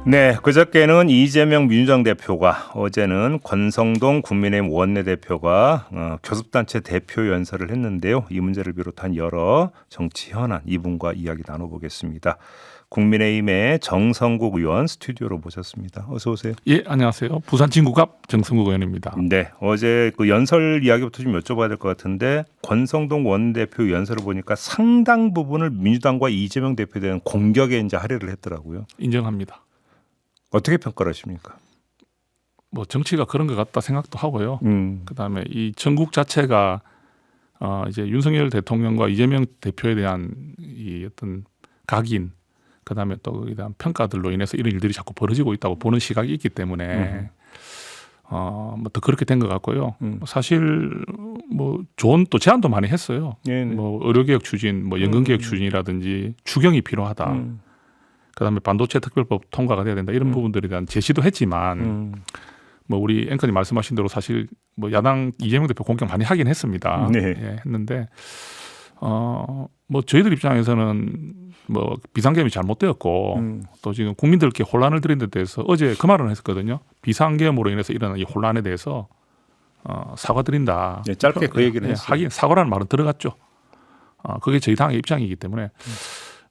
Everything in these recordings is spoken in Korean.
네, 그저께는 이재명 민주당 대표가, 어제는 권성동 국민의힘 원내대표가 교섭단체 대표 연설을 했는데요. 이 문제를 비롯한 여러 정치 현안 이분과 이야기 나눠보겠습니다. 국민의힘의 정성국 의원 스튜디오로 모셨습니다. 어서 오세요. 예, 안녕하세요. 부산 진구갑 정성국 의원입니다. 네, 어제 그 연설 이야기부터 좀 여쭤봐야 될 것 같은데, 권성동 원내대표 연설을 보니까 상당 부분을 민주당과 이재명 대표에 대한 공격에 이제 할애를 했더라고요. 인정합니다. 어떻게 평가를 하십니까? 뭐 정치가 그런 것 같다 생각도 하고요. 그다음에 이 전국 자체가 이제 윤석열 대통령과 이재명 대표에 대한 이 어떤 각인, 그다음에 또 거기에 대한 평가들로 인해서 이런 일들이 자꾸 벌어지고 있다고 보는 시각이 있기 때문에 뭐 더 그렇게 된 것 같고요. 사실 뭐 좋은 또 제안도 많이 했어요. 네네. 뭐 의료개혁 추진, 뭐 연금개혁 추진이라든지 추경이 필요하다. 그다음에 반도체 특별법 통과가 돼야 된다, 이런 부분들에 대한 제시도 했지만 뭐 우리 앵커님 말씀하신 대로 사실 뭐 야당 이재명 대표 공격 많이 하긴 했습니다. 네. 예, 했는데 뭐 저희들 입장에서는 뭐 비상계엄이 잘못되었고 또 지금 국민들께 혼란을 드린 데 대해서 어제 그 말을 했었거든요. 비상계엄으로 인해서 일어난 이 혼란에 대해서 사과드린다. 네, 짧게 그 얘기를 예, 했어요. 하긴 사과라는 말은 들어갔죠. 그게 저희 당의 입장이기 때문에.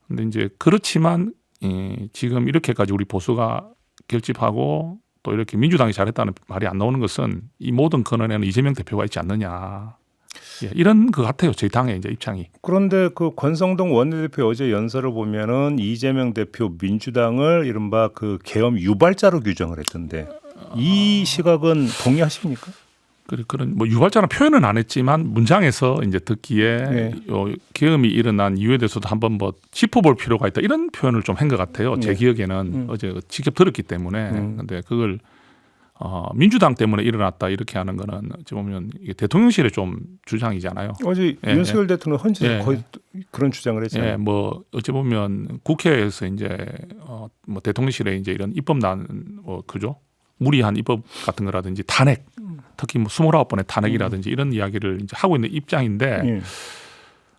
근데 이제 그렇지만 지금 이렇게까지 우리 보수가 결집하고 또 이렇게 민주당이 잘했다는 말이 안 나오는 것은 이 모든 근원에는 이재명 대표가 있지 않느냐. 예, 이런 것 같아요. 저희 당의 이제 입장이. 그런데 그 권성동 원내대표 어제 연설을 보면은 이재명 대표 민주당을 이른바 그 계엄 유발자로 규정을 했던데, 이 시각은 동의하십니까? 그런 뭐 유발자는 표현은 안 했지만 문장에서 이제 듣기에 네. 계엄이 일어난 이유에 대해서도 한번 뭐 짚어볼 필요가 있다, 이런 표현을 좀 한 것 같아요. 제 네. 기억에는 어제 직접 들었기 때문에. 근데 그걸 민주당 때문에 일어났다 이렇게 하는 거는 어찌 보면 이게 대통령실의 좀 주장이잖아요. 어제 예, 윤석열 대통령 헌재에서 예. 거의 그런 주장을 했잖아요. 예, 뭐 어찌 보면 국회에서 이제 뭐 대통령실에 이제 이런 입법난 뭐 그죠? 무리한 입법 같은 거라든지 탄핵, 특히 뭐 29번의 탄핵이라든지 이런 이야기를 이제 하고 있는 입장인데, 예.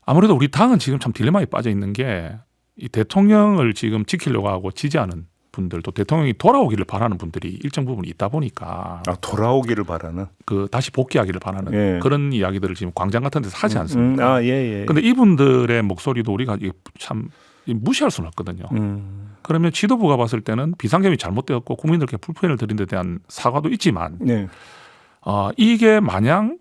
아무래도 우리 당은 지금 참 딜레마에 빠져 있는 게, 이 대통령을 지금 지키려고 하고 지지하는 분들, 또 대통령이 돌아오기를 바라는 분들이 일정 부분 있다 보니까 돌아오기를 바라는. 그 다시 복귀하기를 바라는 예. 그런 이야기들을 지금 광장 같은 데서 하지 않습니까? 예. 근데 이분들의 목소리도 우리가 참 무시할 수는 없거든요. 그러면 지도부가 봤을 때는 비상계엄이 잘못되었고 국민들께 불편을 드린 데 대한 사과도 있지만, 네. 이게 마냥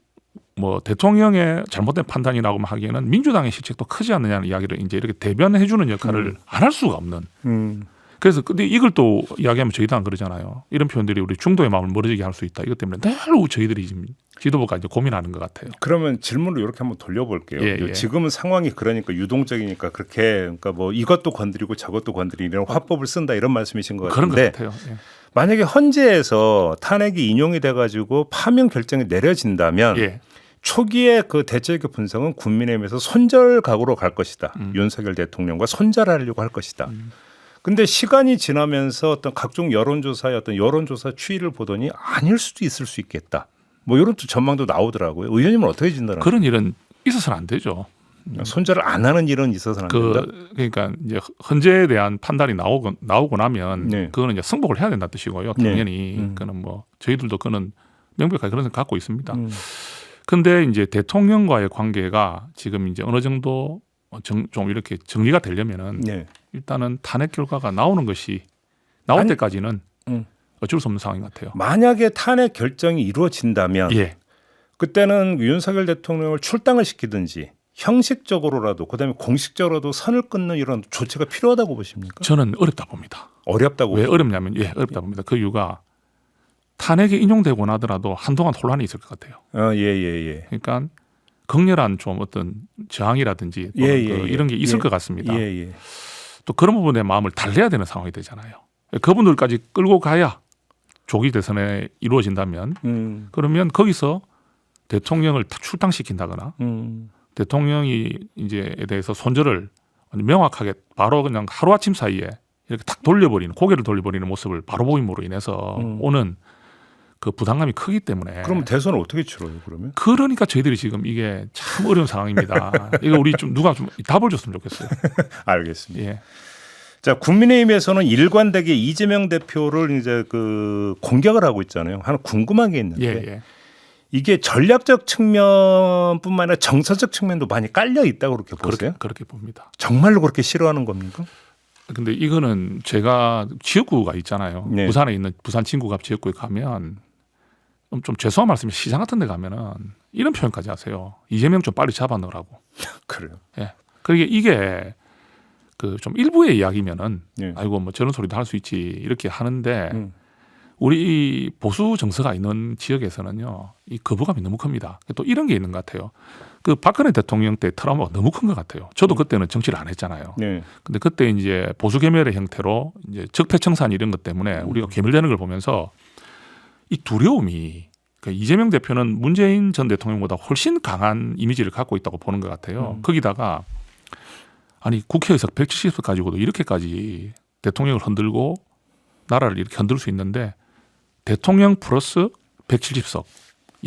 뭐 대통령의 잘못된 판단이라고 하기에는 민주당의 실책도 크지 않느냐는 이야기를 이제 이렇게 대변해 주는 역할을 안 할 수가 없는. 그래서 근데 이걸 또 이야기하면 저희 당 그러잖아요. 이런 표현들이 우리 중도의 마음을 멀어지게 할 수 있다. 이것 때문에 늘 저희들이 지금 지도부가 이제 고민하는 것 같아요. 그러면 질문을 이렇게 한번 돌려볼게요. 예. 지금은 상황이 그러니까 유동적이니까 그렇게, 그러니까 뭐 이것도 건드리고 저것도 건드리는 이런 화법을 쓴다, 이런 말씀이신 것 그런 같은데, 것 같아요. 예. 만약에 헌재에서 탄핵이 인용이 돼가지고 파면 결정이 내려진다면 예. 초기에 그 대책의 분석은 국민의힘에서 손절각오로 갈 것이다. 윤석열 대통령과 손절하려고 할 것이다. 근데 시간이 지나면서 어떤 각종 여론조사의 어떤 여론조사 추이를 보더니 아닐 수도 있을 수 있겠다. 뭐 이런 또 전망도 나오더라고요. 의원님은 어떻게 진단하세요? 그런 일은 있어서는 안 되죠. 손절을 안 하는 일은 있어서는 안 된다. 그러니까 이제 헌재에 대한 판단이 나오고 나면 네. 그거는 이제 승복을 해야 된다는 뜻이고요. 네. 당연히 그는 뭐 저희들도 그는 명백하게 그런 생각 갖고 있습니다. 근데 이제 대통령과의 관계가 지금 이제 어느 정도 좀 이렇게 정리가 되려면은 네. 일단은 탄핵 결과가 나오는 것이 나올 때까지는 어쩔 수 없는 상황인 것 같아요. 만약에 탄핵 결정이 이루어진다면 예. 그때는 윤석열 대통령을 출당을 시키든지 형식적으로라도 그다음에 공식적으로도 선을 끊는 이런 조치가 필요하다고 보십니까? 저는 어렵다 봅니다. 어렵다고. 왜 어렵냐면 어렵다 봅니다. 그 이유가 탄핵이 인용되고 나더라도 한동안 혼란이 있을 것 같아요. 예. 그러니까 극렬한 좀 어떤 저항이라든지 이런 게 있을 것 같습니다. 예. 또 그런 부분에 마음을 달래야 되는 상황이 되잖아요. 그분들까지 끌고 가야 조기 대선에 이루어진다면 그러면 거기서 대통령을 출당시킨다거나 대통령이 이제에 대해서 손절을 명확하게 바로 그냥 하루아침 사이에 이렇게 탁 돌려버리는, 고개를 돌려버리는 모습을 바로 보임으로 인해서 오는 그 부담감이 크기 때문에. 그럼 대선을 어떻게 치러요, 그러면? 그러니까 저희들이 지금 이게 참 어려운 상황입니다. 이거 우리 좀 누가 좀 답을 줬으면 좋겠어요. 알겠습니다. 예. 자, 국민의힘에서는 일관되게 이재명 대표를 이제 그 공격을 하고 있잖아요. 하나 궁금한 게 있는데 예. 이게 전략적 측면뿐만 아니라 정서적 측면도 많이 깔려 있다고 그렇게 보세요? 그렇게 봅니다. 정말로 그렇게 싫어하는 겁니까? 근데 이거는 제가 지역구가 있잖아요. 네. 부산에 있는 부산 진구가 지역구에 가면 좀 죄송한 말씀이 시장 같은 데 가면은 이런 표현까지 하세요. 이재명 좀 빨리 잡아 넣으라고. 그래요. 예. 그러게 이게 그 좀 일부의 이야기면은 네. 아이고 뭐 저런 소리도 할 수 있지 이렇게 하는데 우리 이 보수 정서가 있는 지역에서는요 이 거부감이 너무 큽니다. 또 이런 게 있는 것 같아요. 그 박근혜 대통령 때 트라우마가 너무 큰 것 같아요. 저도 그때는 정치를 안 했잖아요. 네. 근데 그때 이제 보수 괴멸의 형태로 이제 적폐청산 이런 것 때문에 우리가 괴멸되는 걸 보면서 이 두려움이 그러니까 이재명 대표는 문재인 전 대통령보다 훨씬 강한 이미지를 갖고 있다고 보는 것 같아요. 거기다가 아니 국회의석 170석 가지고도 이렇게까지 대통령을 흔들고 나라를 이렇게 흔들 수 있는데 대통령 플러스 170석.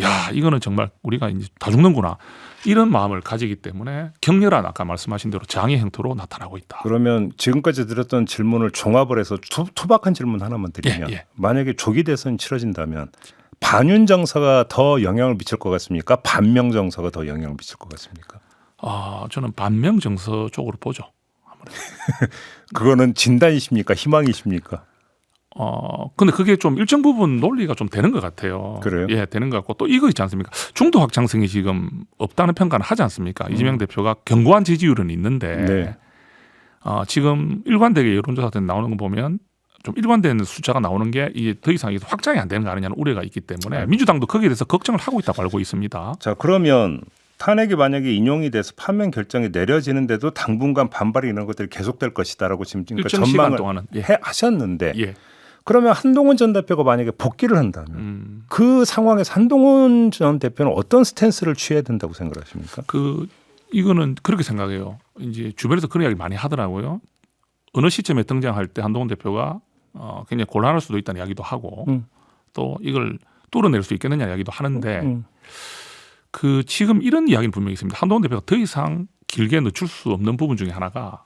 야, 이거는 정말 우리가 이제 다 죽는구나. 이런 마음을 가지기 때문에 격렬한 아까 말씀하신 대로 장애 형태로 나타나고 있다. 그러면 지금까지 드렸던 질문을 종합을 해서 투박한 질문 하나만 드리면 예. 만약에 조기 대선이 치러진다면 반윤 정서가 더 영향을 미칠 것 같습니까? 반명 정서가 더 영향을 미칠 것 같습니까? 저는 반명 정서 쪽으로 보죠. 그거는 진단이십니까? 희망이십니까? 근데 그게 좀 일정 부분 논리가 좀 되는 것 같아요. 그래요? 예, 되는 것 같고 또 이거 있지 않습니까? 중도 확장성이 지금 없다는 평가는 하지 않습니까? 이재명 대표가 견고한 지지율은 있는데 네. 지금 일관되게 여론조사 때 나오는 거 보면 좀 일관된 숫자가 나오는 게 이게 더 이상 확장이 안 되는 거 아니냐는 우려가 있기 때문에 민주당도 거기에 대해서 걱정을 하고 있다고 알고 있습니다. 자, 그러면 탄핵이 만약에 인용이 돼서 파면 결정이 내려지는데도 당분간 반발이 이런 것들이 계속될 것이다라고 지금 그러니까 일정 시간 전망을 동안은 하셨는데 예. 그러면 한동훈 전 대표가 만약에 복귀를 한다면 그 상황에서 한동훈 전 대표는 어떤 스탠스를 취해야 된다고 생각하십니까? 이거는 그렇게 생각해요. 이제 주변에서 그런 이야기 많이 하더라고요. 어느 시점에 등장할 때 한동훈 대표가 굉장히 곤란할 수도 있다는 이야기도 하고 또 이걸 뚫어낼 수 있겠느냐 이야기도 하는데 그 지금 이런 이야기는 분명히 있습니다. 한동훈 대표가 더 이상 길게 늦출 수 없는 부분 중에 하나가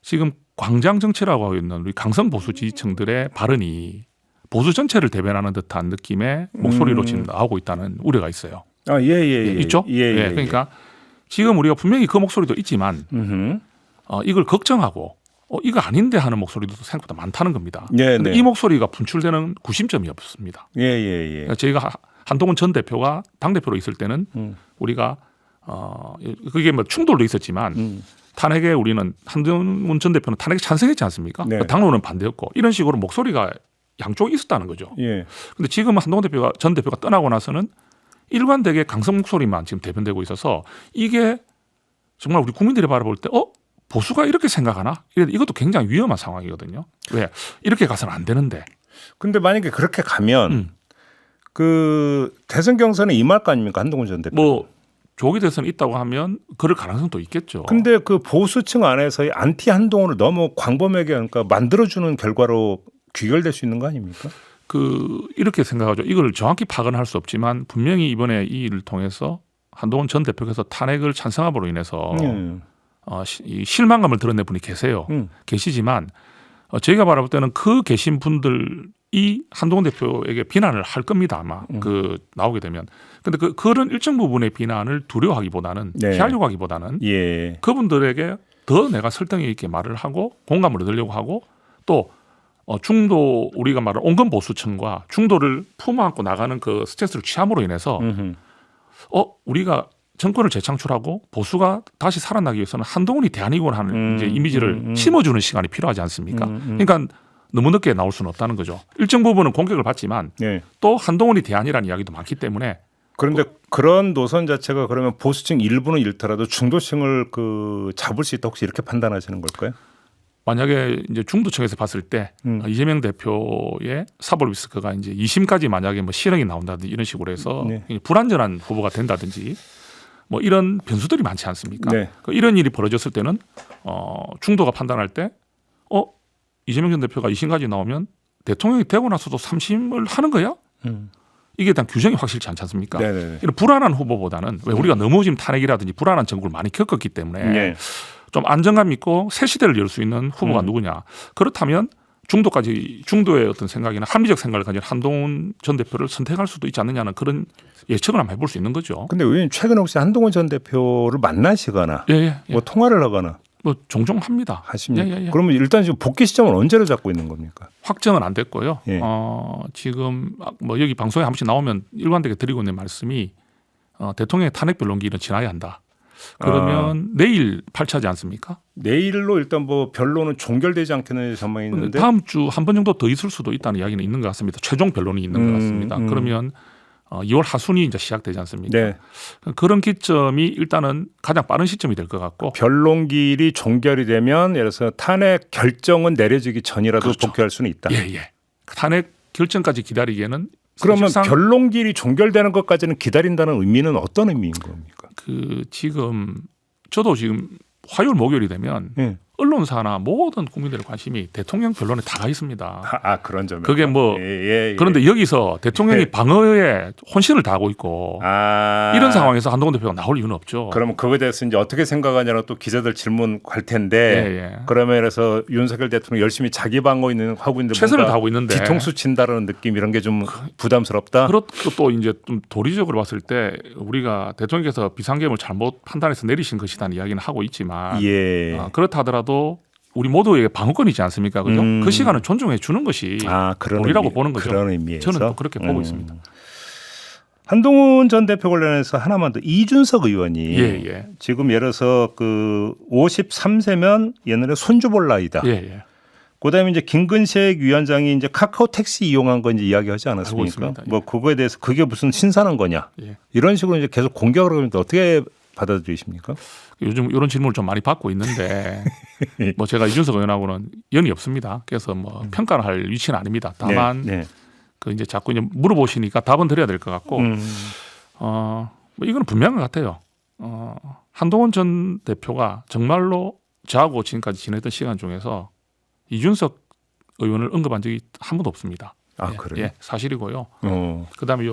지금 광장 정치라고 하고 있는 우리 강성 보수 지지층들의 발언이 보수 전체를 대변하는 듯한 느낌의 목소리로 지금 나오고 있다는 우려가 있어요. 예. 있죠? 예. 그러니까 지금 우리가 분명히 그 목소리도 있지만 이걸 걱정하고 이거 아닌데 하는 목소리도 생각보다 많다는 겁니다. 근데 이 목소리가 분출되는 구심점이 없습니다. 예. 그러니까 저희가 한동훈 전 대표가 당대표로 있을 때는 우리가 그게 뭐 충돌도 있었지만 탄핵에 우리는 한동훈 전 대표는 탄핵에 찬성했지 않습니까? 네. 당론은 반대였고 이런 식으로 목소리가 양쪽에 있었다는 거죠. 예. 근데 지금은 한동훈 전 대표가 떠나고 나서는 일관되게 강성 목소리만 지금 대변되고 있어서 이게 정말 우리 국민들이 바라볼 때 보수가 이렇게 생각하나? 이것도 굉장히 위험한 상황이거든요. 왜? 이렇게 가서는 안 되는데. 근데 만약에 그렇게 가면 그 대선 경선에 임할 거 아닙니까? 한동훈 전 대표. 뭐 조기 대선이 있다고 하면 그럴 가능성도 있겠죠. 근데 그 보수층 안에서의 안티 한동훈을 너무 광범위하게 그러니까 만들어주는 결과로 귀결될 수 있는 거 아닙니까? 이렇게 생각하죠. 이걸 정확히 파악은 할 수 없지만 분명히 이번에 이 일을 통해서 한동훈 전 대표께서 탄핵을 찬성함으로 인해서 이 실망감을 드러낸 분이 계세요. 계시지만 저희가 바라볼 때는 그 계신 분들이 한동훈 대표에게 비난을 할 겁니다. 아마 나오게 되면. 근데 그런 일정 부분의 비난을 두려워하기보다는 피하려고 하기보다는 그분들에게 더 내가 설득력 있게 말을 하고 공감을 얻으려고 하고 또 중도 우리가 말하는 온건 보수층과 중도를 품어안고 나가는 그 스탠스를 취함으로 인해서 우리가 정권을 재창출하고 보수가 다시 살아나기 위해서는 한동훈이 대안이군 하는 이제 이미지를 심어주는 시간이 필요하지 않습니까? 그러니까 너무 늦게 나올 수는 없다는 거죠. 일정 부분은 공격을 받지만 또 한동훈이 대안이라는 이야기도 많기 때문에 그런데 그런 노선 자체가 그러면 보수층 일부는 잃더라도 중도층을 잡을 수 있다 혹시 이렇게 판단하시는 걸까요? 만약에 이제 중도층에서 봤을 때 이재명 대표의 사법 리스크가 이제 2심까지 만약에 뭐 실형이 나온다든지 이런 식으로 해서 불안전한 후보가 된다든지 뭐 이런 변수들이 많지 않습니까? 이런 일이 벌어졌을 때는 중도가 판단할 때 이재명 전 대표가 2심까지 나오면 대통령이 되고 나서도 3심을 하는 거야? 이게 일단 규정이 확실치 않지 않습니까? 이런 불안한 후보보다는 왜 우리가 너무 지금 탄핵이라든지 불안한 정국을 많이 겪었기 때문에 좀 안정감 있고 새 시대를 열 수 있는 후보가 누구냐. 그렇다면 중도의 어떤 생각이나 합리적 생각을 가진 한동훈 전 대표를 선택할 수도 있지 않느냐는 그런 예측을 한번 해볼 수 있는 거죠. 근데 의원님 최근에 혹시 한동훈 전 대표를 만나시거나 예. 뭐 통화를 하거나 뭐 종종 합니다. 하십니까? 예. 그러면 일단 지금 복귀 시점은 언제로 잡고 있는 겁니까? 확정은 안 됐고요. 예. 지금 뭐 여기 방송에 한 번씩 나오면 일관되게 드리고 있는 말씀이 대통령의 탄핵 변론기는 지나야 한다. 그러면 내일 발차지 않습니까? 내일로 일단 뭐 변론은 종결되지 않겠는 전망이 있는데 다음 주 한 번 정도 더 있을 수도 있다는 이야기는 있는 것 같습니다. 최종 변론이 있는 것 같습니다. 그러면 2월 하순이 이제 시작되지 않습니까? 네. 그런 기점이 일단은 가장 빠른 시점이 될 것 같고 변론길이 종결이 되면 예를 들어서 탄핵 결정은 내려지기 전이라도 그렇죠. 복귀할 수는 있다. 예. 탄핵 결정까지 기다리기에는 그러면 사실상 변론길이 종결되는 것까지는 기다린다는 의미는 어떤 의미인 겁니까? 지금 저도 지금 화요일 목요일이 되면 예. 언론사나 모든 국민들의 관심이 대통령 변론에 다 가 있습니다. 그런 점이 그게 뭐 예. 그런데 여기서 대통령이 네. 방어에 혼신을 다하고 있고 이런 상황에서 한동훈 대표가 나올 이유는 없죠. 그러면 그거에 대해서 이제 어떻게 생각하냐고 또 기자들 질문 갈 텐데 예. 그러면 그래서 윤석열 대통령 열심히 자기 방어 하고 있는데 최선을 뭔가 다하고 있는데 뒤통수 친다라는 느낌 이런 게 좀 부담스럽다. 그렇고 또 이제 좀 도리적으로 봤을 때 우리가 대통령께서 비상계엄을 잘못 판단해서 내리신 것이라는 이야기는 하고 있지만 예. 그렇다 하더라도 우리 모두에게 방어권이지 않습니까? 그죠? 그 시간을 존중해 주는 것이 그런 도리라고 보는 거죠. 그런 의미에서 저는 또 그렇게 보고 있습니다. 한동훈 전 대표 관련해서 하나만 더 이준석 의원이 예. 지금 예를 들어서 그 53세면 옛날에 손주 볼 나이다. 예. 그다음에 이제 김근식 위원장이 이제 카카오 택시 이용한 거 이제 이야기하지 않았습니까? 있습니다. 예. 뭐 그거에 대해서 그게 무슨 신선한 거냐? 예. 이런 식으로 이제 계속 공격을 하는데 어떻게 받아들이십니까? 요즘 이런 질문을 좀 많이 받고 있는데 뭐 제가 이준석 의원하고는 연이 없습니다. 그래서 뭐 평가를 할 위치는 아닙니다. 다만 네. 그 이제 자꾸 이제 물어보시니까 답은 드려야 될 것 같고 뭐 이거는 분명한 것 같아요. 한동훈 전 대표가 정말로 저하고 지금까지 지냈던 시간 중에서 이준석 의원을 언급한 적이 한 번도 없습니다. 그래요? 예, 사실이고요. 어. 그다음에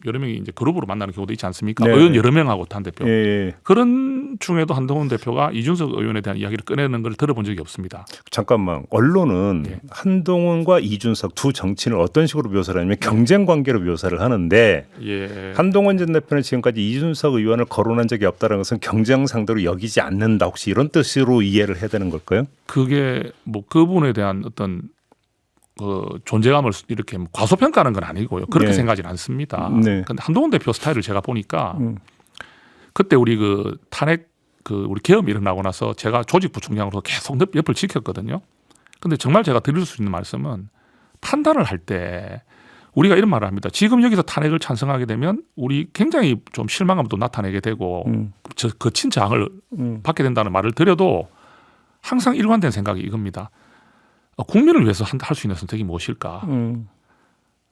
여러 명이 이제 그룹으로 만나는 경우도 있지 않습니까? 네. 의원 여러 명하고 한 대표. 예. 그런 중에도 한동훈 대표가 이준석 의원에 대한 이야기를 꺼내는 걸 들어본 적이 없습니다. 잠깐만. 언론은 예. 한동훈과 이준석 두 정치인을 어떤 식으로 묘사를 하냐면 경쟁 관계로 묘사를 하는데 예. 한동훈 전 대표는 지금까지 이준석 의원을 거론한 적이 없다는 것은 경쟁 상대로 여기지 않는다. 혹시 이런 뜻으로 이해를 해야 되는 걸까요? 그게 뭐 그분에 대한 어떤 그 존재감을 이렇게 뭐 과소평가하는 건 아니고요. 그렇게 네. 생각하지는 않습니다. 네. 근데 한동훈 대표 스타일을 제가 보니까 그때 우리 그 탄핵 우리 계엄 일어나고 나서 제가 조직부총장으로 계속 옆을 지켰거든요. 근데 정말 제가 드릴 수 있는 말씀은 판단을 할 때 우리가 이런 말을 합니다. 지금 여기서 탄핵을 찬성하게 되면 우리 굉장히 좀 실망감도 나타내게 되고 거친 저항을 받게 된다는 말을 드려도 항상 일관된 생각이 이겁니다. 국민을 위해서 할 수 있는 선택이 무엇일까?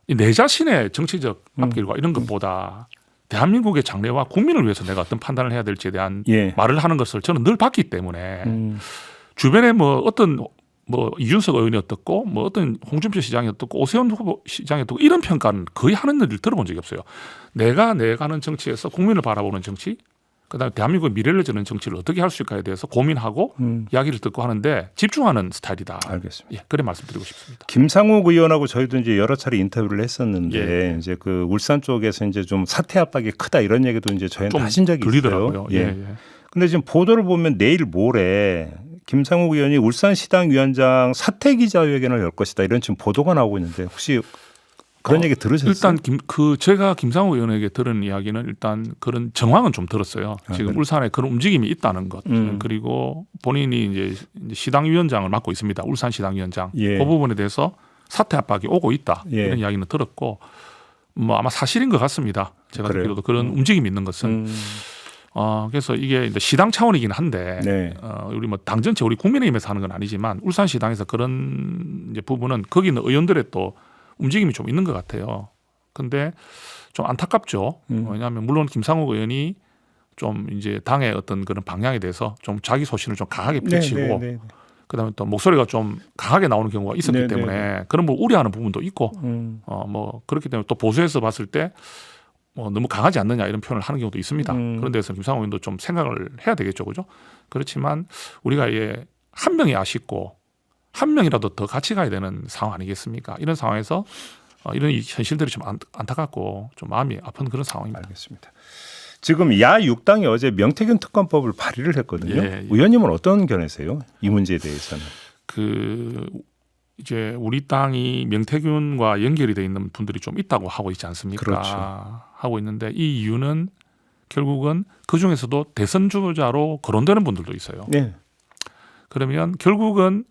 내 자신의 정치적 앞길과 이런 것보다 대한민국의 장래와 국민을 위해서 내가 어떤 판단을 해야 될지에 대한 예. 말을 하는 것을 저는 늘 봤기 때문에 주변에 뭐 어떤 뭐 이준석 의원이 어떻고 뭐 어떤 홍준표 시장이 어떻고 오세훈 후보 시장이 어떻고 이런 평가는 거의 하는 일을 들어본 적이 없어요. 내가 가는 정치에서 국민을 바라보는 정치, 그다음에 대한민국의 미래를 저는 정치를 어떻게 할 수 있을까에 대해서 고민하고 이야기를 듣고 하는데 집중하는 스타일이다. 알겠습니다. 예, 그래 말씀드리고 싶습니다. 김상욱 의원하고 저희도 이제 여러 차례 인터뷰를 했었는데 예. 이제 그 울산 쪽에서 이제 좀 사퇴 압박이 크다 이런 얘기도 이제 저희한테 좀 하신 적이 들리더라고요. 있어요. 예. 근데 지금 보도를 보면 내일 모레 김상욱 의원이 울산시당 위원장 사퇴 기자회견을 열 것이다 이런 지금 보도가 나오고 있는데 혹시 그런 얘기 들으셨어요? 일단 제가 김상욱 의원에게 들은 이야기는 일단 그런 정황은 좀 들었어요. 지금 그래. 울산에 그런 움직임이 있다는 것. 그리고 본인이 이제 시당 위원장을 맡고 있습니다. 울산 시당 위원장. 예. 그 부분에 대해서 사퇴 압박이 오고 있다. 예. 이런 이야기는 들었고 뭐 아마 사실인 것 같습니다. 제가 그래요? 듣기로도 그런 움직임이 있는 것은. 그래서 이게 이제 시당 차원이긴 한데 네. 우리 뭐 당 전체 우리 국민의힘에서 하는 건 아니지만 울산 시당에서 그런 이제 부분은 거기 있는 의원들의 또 움직임이 좀 있는 것 같아요. 근데 좀 안타깝죠. 왜냐하면 물론 김상욱 의원이 좀 이제 당의 어떤 그런 방향에 대해서 좀 자기 소신을 좀 강하게 펼치고 네. 그다음에 또 목소리가 좀 강하게 나오는 경우가 있었기 네, 때문에 네. 그런 걸 우려하는 부분도 있고 뭐 그렇기 때문에 또 보수에서 봤을 때 뭐 너무 강하지 않느냐 이런 표현을 하는 경우도 있습니다. 그런 데서 김상호 의원도 좀 생각을 해야 되겠죠, 그죠? 그렇지만 우리가 한 명이 아쉽고 한 명이라도 더 같이 가야 되는 상황 아니겠습니까? 이런 상황에서 이런 현실들이 좀 안타깝고 좀 마음이 아픈 그런 상황입니다. 알겠습니다. 지금 야 6당이 어제 명태균 특검법을 발의를 했거든요. 예. 의원님은 어떤 견해세요? 이 문제에 대해서는. 이제 우리 땅이 명태균과 연결이 돼 있는 분들이 좀 있다고 하고 있지 않습니까? 그렇죠. 하고 있는데 이 이유는 결국은 그 중에서도 대선 주자로 거론되는 분들도 있어요. 네. 그러면 결국은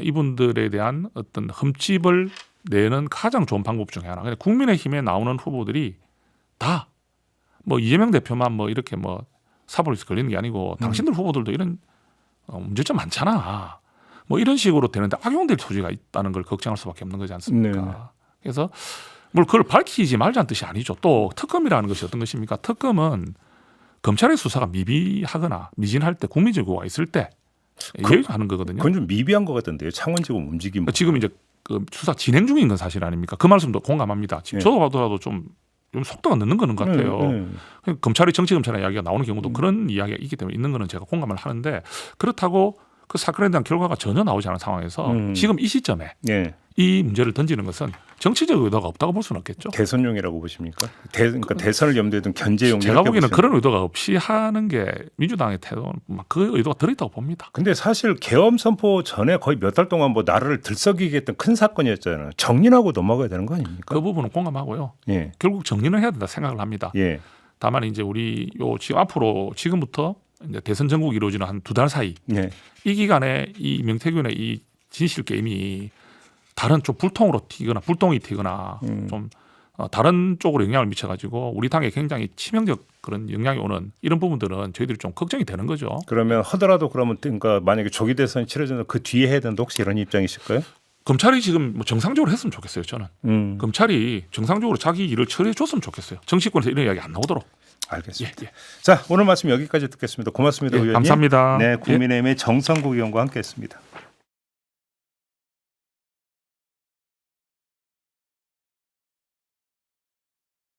이분들에 대한 어떤 흠집을 내는 가장 좋은 방법 중에 하나. 근데 국민의힘에 나오는 후보들이 다 뭐 이재명 대표만 뭐 이렇게 뭐 사법에서 걸리는 게 아니고 당신들 후보들도 이런 문제점 많잖아. 뭐 이런 식으로 되는데 악용될 소지가 있다는 걸 걱정할 수밖에 없는 거지 않습니까? 네. 그래서 뭘 그걸 밝히지 말자는 뜻이 아니죠. 또 특검이라는 것이 어떤 것입니까? 특검은 검찰의 수사가 미비하거나 미진할 때 국민적으로가 있을 때 얘기하는 거거든요. 그건 좀 미비한 것 같던데요. 창원지검 움직임. 지금 이제 그 수사 진행 중인 건 사실 아닙니까? 그 말씀도 공감합니다. 지금 저도 봐도 좀 속도가 늦는 거는 것 같아요. 검찰이 정치검찰의 이야기가 나오는 경우도 그런 이야기가 있기 때문에 있는 거는 제가 공감을 하는데 그렇다고 그 사건에 대한 결과가 전혀 나오지 않은 상황에서 지금 이 시점에 이 문제를 던지는 것은 정치적 의도가 없다고 볼 수는 없겠죠. 대선용이라고 보십니까? 그러니까 대선을 염두에 둔 견제용. 제가 보기에는 그런 의도가 없이 하는 게 민주당의 태도는 막 그 의도가 들어있다고 봅니다. 근데 사실 계엄 선포 전에 거의 몇 달 동안 뭐 나라를 들썩이게 했던 큰 사건이었잖아요. 정리하고 넘어가야 되는 거 아닙니까? 그 부분은 공감하고요. 예. 결국 정리는 해야 된다 생각을 합니다. 예. 다만 이제 우리 지금 앞으로 지금부터 이제 대선 전국이 이루어지는 한 2달 사이 예. 이 기간에 이 명태균의 이 진실 게임이 다른 좀 불똥이 튀거나 좀 다른 쪽으로 영향을 미쳐가지고 우리 당에 굉장히 치명적 그런 영향이 오는 이런 부분들은 저희들이 좀 걱정이 되는 거죠. 그러면 하더라도 그러니까 만약에 조기 대선이 치러지는 그 뒤에 해야 되는데 혹시 이런 입장이실까요? 검찰이 지금 뭐 정상적으로 했으면 좋겠어요. 저는 검찰이 정상적으로 자기 일을 처리해 줬으면 좋겠어요. 정치권에서 이런 이야기 안 나오도록. 알겠습니다. 예. 자, 오늘 말씀 여기까지 듣겠습니다. 고맙습니다, 의원님. 감사합니다. 네, 국민의힘의 정성국 의원과 함께했습니다.